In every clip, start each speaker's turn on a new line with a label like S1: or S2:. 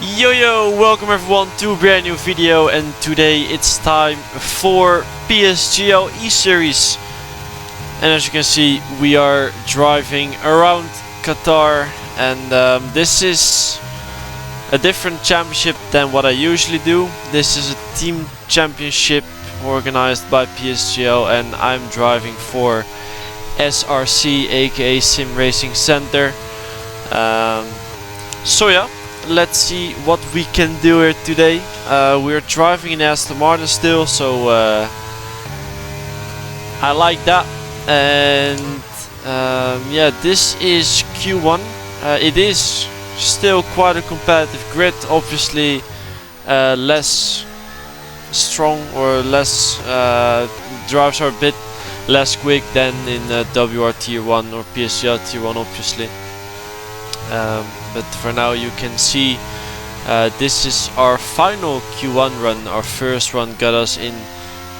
S1: Yo, welcome everyone to a brand new video, and today it's time for Psgl Eseries. And as you can see, we are driving around Qatar, and this is a different championship than what I usually do. This is a team championship organized by Psgl, and I'm driving for SRC, aka Sim Racing Center. So yeah, let's see what we can do here today. We're driving in Aston Martin still, so I like that. And yeah, this is Q1. It is still quite a competitive grid. Obviously, less strong or less drives are a bit less quick than in WR Tier 1 or Psgl Tier 1, obviously. But for now you can see this is our final Q1 run. Our first run got us in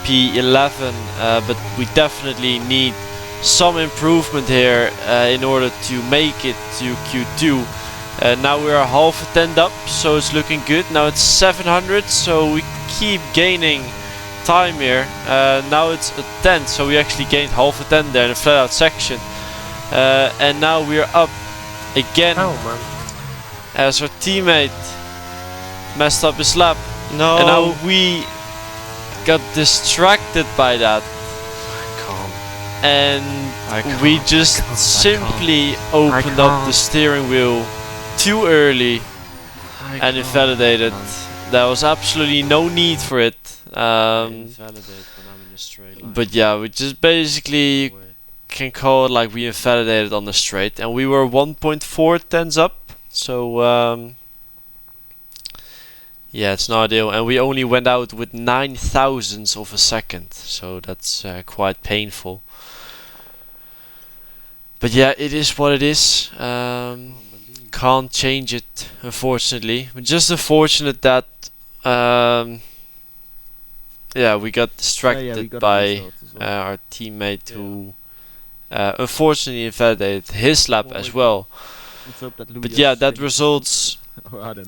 S1: P11, but we definitely need some improvement here in order to make it to Q2. Now we are half a tenth up, so it's looking good. Now it's 700, so we keep gaining time here. Now it's a tenth, so we actually gained half a tenth there in the flat out section. And now we're up again.
S2: Oh, man.
S1: As our teammate messed up his lap.
S2: No.
S1: And now we got distracted by that. And we just simply opened up the steering wheel too early and invalidated. There was absolutely no need for it. But yeah, we just basically can call it like we invalidated on the straight, and we were 1.4 tenths up. So yeah, it's not ideal, and we only went out with 9 thousandths of a second, so that's quite painful. But yeah, it is what it is. Can't change it, unfortunately. But just unfortunate that yeah, we got distracted by our teammate who unfortunately invalidated his lap as well. But yeah, that results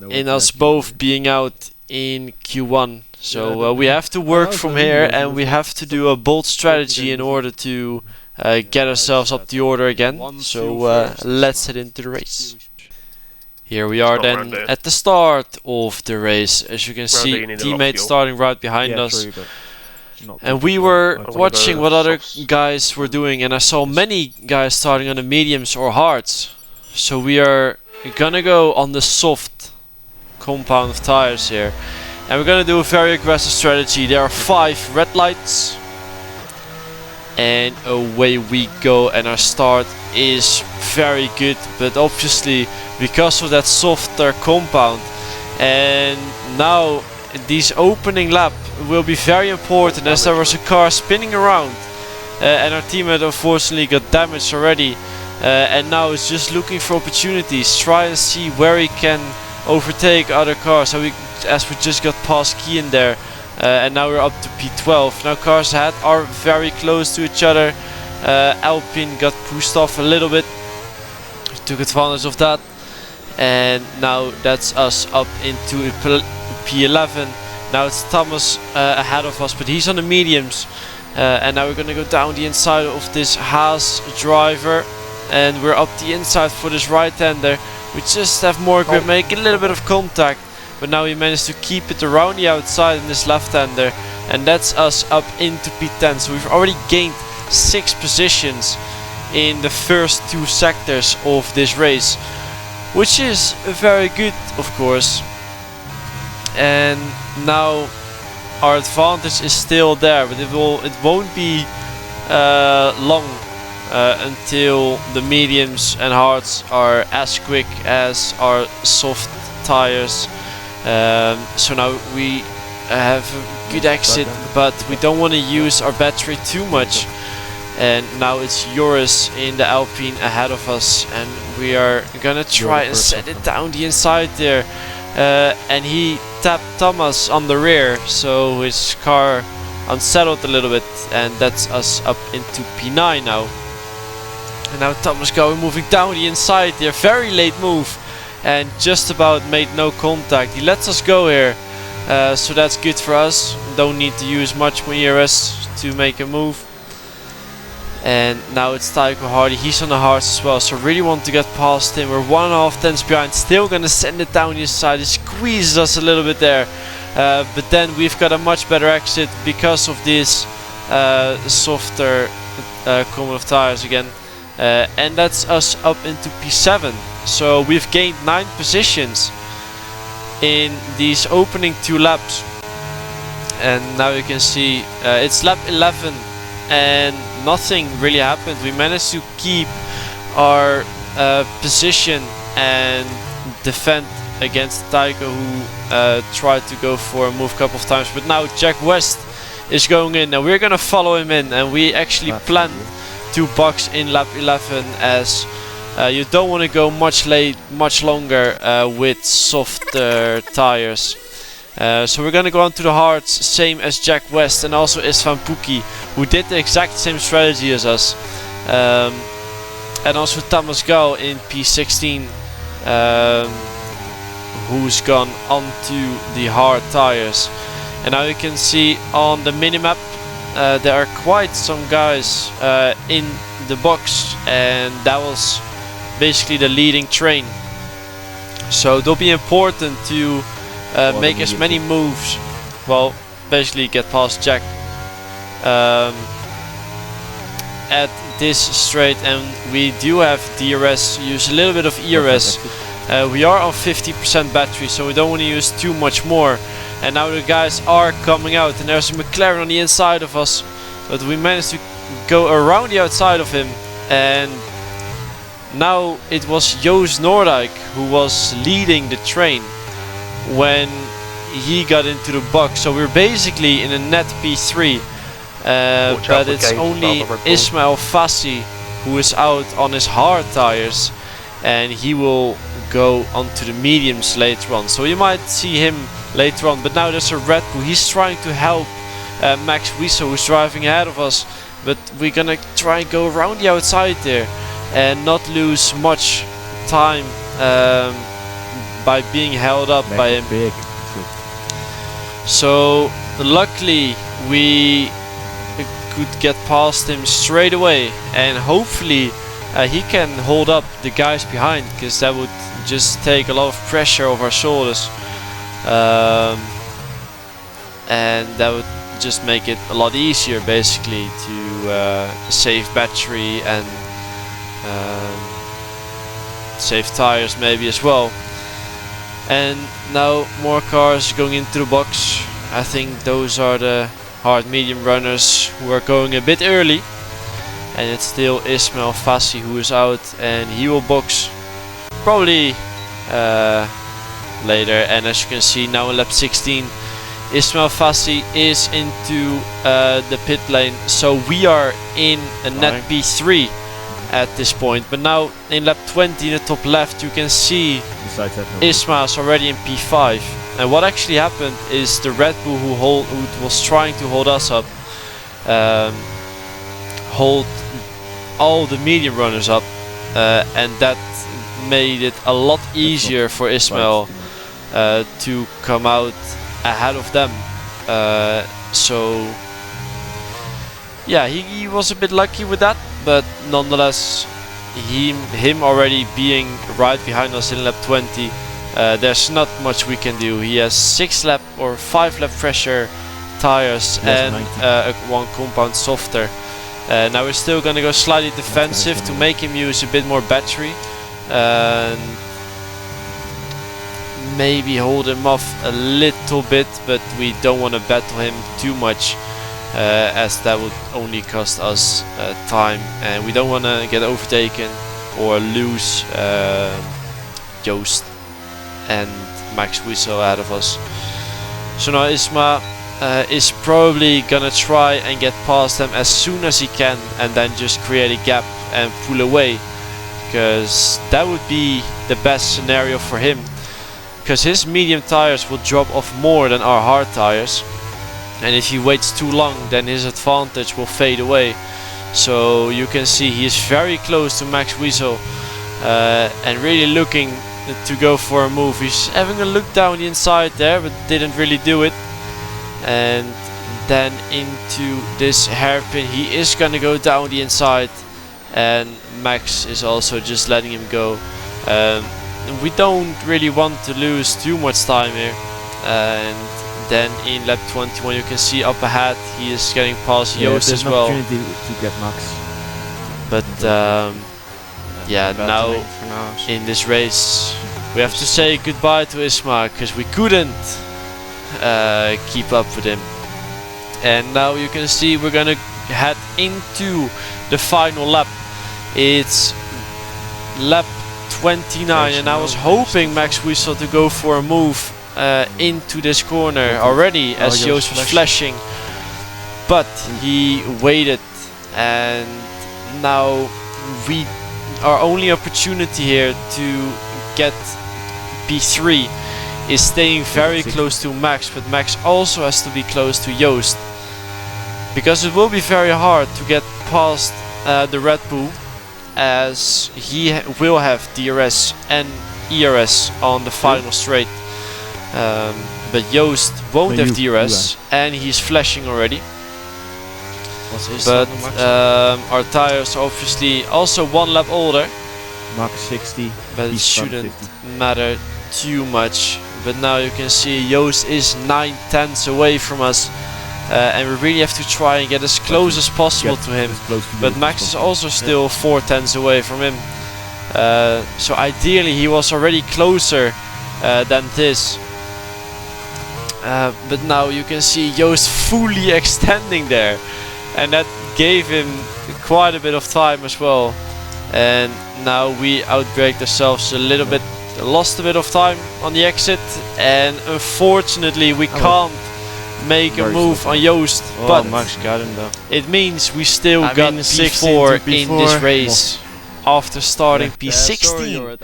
S1: in us both being out in Q1. So we have to work from here, and we have to do a bold strategy in order to get ourselves up the order again. So let's head into the race. Here we are then at the start of the race. As you can see, teammates starting right behind us. And we were watching what other guys were doing, and I saw many guys starting on the mediums or hards. So we are gonna go on the soft compound of tires here, and we're gonna do a very aggressive strategy. There are 5 red lights, and away we go, and our start is very good, but obviously because of that softer compound, and now this opening lap will be very important, as there was a car spinning around, and our teammate unfortunately got damaged already. And now it's just looking for opportunities, try and see where he can overtake other cars. So as we just got past Key in there, and now we're up to P12. Now cars ahead are very close to each other. Alpine got pushed off a little bit, took advantage of that, and now that's us up into P11. Now it's Thomas ahead of us, but he's on the mediums, and now we're gonna go down the inside of this Haas driver. And we're up the inside for this right-hander. We just have more grip, make a little bit of contact, but now we managed to keep it around the outside in this left-hander, and that's us up into P10. So we've already gained 6 positions in the first 2 sectors of this race, which is very good, of course. And now our advantage is still there, but it won't be long until the mediums and hards are as quick as our soft tires. So now we have a good exit, but we don't want to use our battery too much. And now it's Joris in the Alpine ahead of us, and we are gonna try and set it down the inside there. And he tapped Thomas on the rear, so his car unsettled a little bit, and that's us up into P9 now. And now Thomas going moving down the inside there, very late move. and just about made no contact. He lets us go here, so that's good for us. Don't need to use much more ERS to make a move. And now it's Tycho Hardy, he's on the hards as well, so really want to get past him. We're 1.5 tenths behind, still gonna send it down his side. He squeezes us a little bit there, but then we've got a much better exit because of this softer common of tires again, and that's us up into P7. So we've gained 9 positions in these opening 2 laps, and now you can see it's lap 11 and nothing really happened. We managed to keep our position and defend against Tycho, who tried to go for a move a couple of times, but now Jack West is going in and we're gonna follow him in, and we actually planned to box in lap 11 as you don't want to go much longer with softer tires. So we're gonna go on to the hards, same as Jack West and also Istvan Pukki, who did the exact same strategy as us, and also Thomas Gall in P16, who's gone onto the hard tires. And now you can see on the minimap there are quite some guys in the box, and that was basically the leading train. So it'll be important to make as many moves, well, basically get past Jack at this straight. And we do have DRS, use a little bit of ERS. We are on 50% battery, so we don't want to use too much more. And now the guys are coming out, and there's a McLaren on the inside of us, but we managed to go around the outside of him. And now it was Joost Noordijk who was leading the train when he got into the box. So we're basically in a net P3, but it's only Ismail Fassi who is out on his hard tires, and he will go onto the mediums later on. So you might see him later on, but now there's a Red Bull. He's trying to help Max Wiesel, who's driving ahead of us, but we're gonna try and go around the outside there and not lose much time by being held up by him. So luckily we could get past him straight away, and hopefully he can hold up the guys behind, because that would just take a lot of pressure off our shoulders, and that would just make it a lot easier basically to save battery and save tires maybe as well. And now more cars going into the box. I think those are the hard medium runners who are going a bit early, and it's still Ismail Fassi who is out, and he will box probably later. And as you can see now in lap 16, Ismail Fassi is into the pit lane, so we are in a net P3 at this point. But now in lap 20 in the top left you can see Ismail's already in P5, and what actually happened is the Red Bull who was trying to hold us up hold all the medium runners up, and that made it a lot easier for Ismail to come out ahead of them. So yeah, he was a bit lucky with that, but nonetheless, him already being right behind us in lap 20, there's not much we can do. He has 6 lap or 5 lap fresher tires and one compound softer. Now we're still gonna go slightly defensive to make him use a bit more battery, and maybe hold him off a little bit, but we don't want to battle him too much, as that would only cost us time, and we don't want to get overtaken or lose Joost and Max Wiesel out of us. So now Isma is probably gonna try and get past them as soon as he can, and then just create a gap and pull away, because that would be the best scenario for him, because his medium tires will drop off more than our hard tires, and if he waits too long then his advantage will fade away. So you can see he is very close to Max Wiesel, and really looking to go for a move. He's having a look down the inside there, but didn't really do it. And then into this hairpin, he is gonna go down the inside, and Max is also just letting him go. We don't really want to lose too much time here. And then in lap 21 you can see up ahead he is getting past Joost as well.
S2: Opportunity to get Max.
S1: But yeah, now in this race we have to say goodbye to Isma because we couldn't keep up with him. And now you can see we're gonna head into the final lap. It's lap 29, and I was hoping Max Whistle to go for a move into this corner already as Joost was flashing, but he waited, and now our only opportunity here to get P3 is staying very close to Max, but Max also has to be close to Joost, because it will be very hard to get past the Red Bull, as he will have DRS and ERS on the final straight. But Joost won't have DRS and he's flashing already. But our tires are obviously also one lap older.
S2: Max 60,
S1: but it shouldn't matter too much. But now you can see Joost is 9/10 away from us. And we really have to try and get as close as possible to him. But Max is also still 4/10 away from him. So ideally he was already closer than this. But now you can see Joost fully extending there. And that gave him quite a bit of time as well. And now we outbraked ourselves a little bit. Lost a bit of time on the exit. And unfortunately we can't make a move on Joost, but
S2: Max got him though.
S1: It means we still got P4 in this race after starting P16,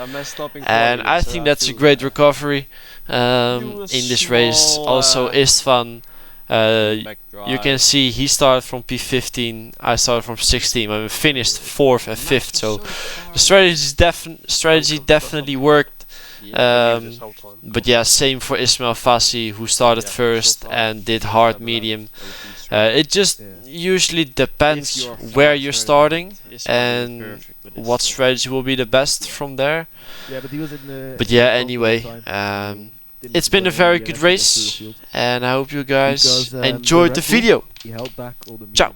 S1: and I think that's a great recovery in this race. Also Istvan, you can see he started from P15, I started from 16, and we finished 4th and 5th, so the strategy definitely worked. But yeah, same for Ismail Fassi, who started first and did hard medium. It just usually depends where you're starting and what strategy will be the best from there. But yeah, anyway, it's been a very good race, and I hope you guys enjoyed the video. Ciao.